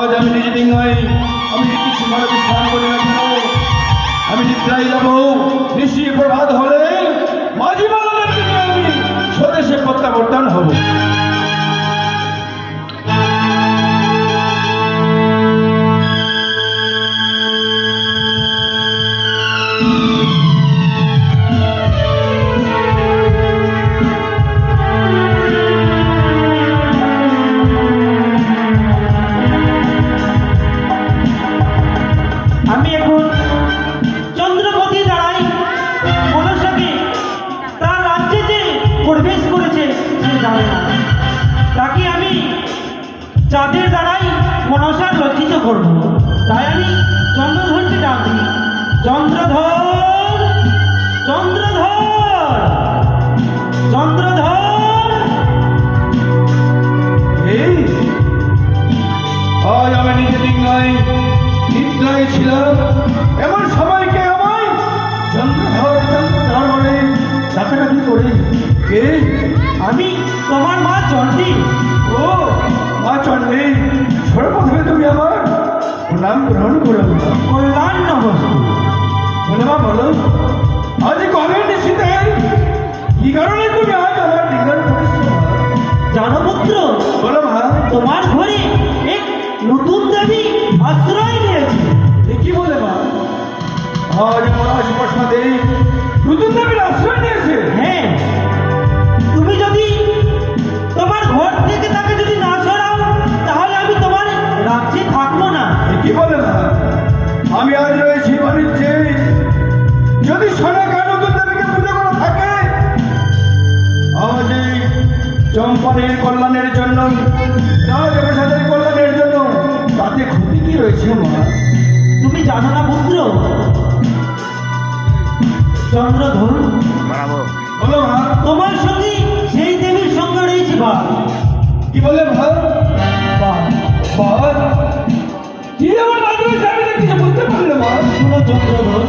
আজ আমি নিজে দিন নয়, আমি কিছু মানে বিশ্রাম করি না কেন, আমি নিদ্রায় যাব। নিশি প্রভাত হলে মাঝি মালাদেরকে নিয়ে আমি স্বদেশে প্রত্যাবর্তন হব। আমি এখন চন্দ্রপতি দ্বারাই মনসাকে তার রাজ্যে যে প্রবেশ করেছে সে জানে না। তাকে আমি চাঁদের দ্বারাই মনসার লজ্জিত করব। তাই আমি চন্দ্রধরকে ডাক দিই, চন্দ্রধর, চন্দ্রধর, চন্দ্রধর। এই আজ আমি নিজে দিন নয়, নিদ্রায় ছিলাম, এমন সময়কে আমায় চন্দ্রধর চন্দ্রধর বলে ডাকাডাকি করে। কে? আমি তোমার মা চণ্ডী। ও মা চণ্ডী, সর্বপ্রথমে তুমি আমার নাম গ্রহণ করো। কল্যাণ নমস্তে। বলে মা বলো, আজ কবে নিশ্চিত কি কারণে তুমি আজ আমার নির্ধার করেছো? জানো পুত্র, বলো মা। তোমার ঘরে এক নতুন দেবী আশ্রয় নিয়েছে। এ কি বলে মা? আজ মহারাজ প্রশ্নদে নতুন দেবীর আশ্রয় নিয়েছে? হ্যাঁ, তুমি যদি তোমার ঘর থেকে তাকে যদি না সরাও তাহলে আমি তোমার রাজ্যে থাকবো না। এ কি বলে মা? আমি আজ রয়েছি বাণিজ্যে, যদি সনাকা নতুন দেবীকে পুজো করা থাকে, আজ এই চম্পানের কল্যাণের জন্য, রাজপ্রসাদের কল্যাণের জন্য, তাতে ক্ষতি কি রয়েছে মা? তুমি জানো না পুত্র, চন্দ্রধর, বলো মা। তোমার সঙ্গে সেই দেবীর সঙ্গে রয়েছে বা কি বলে মা? বাদ কি আমার বাদ রয়েছে? আমি তো কিছু বুঝতে পারলাম মা। শুনো চন্দ্রধর,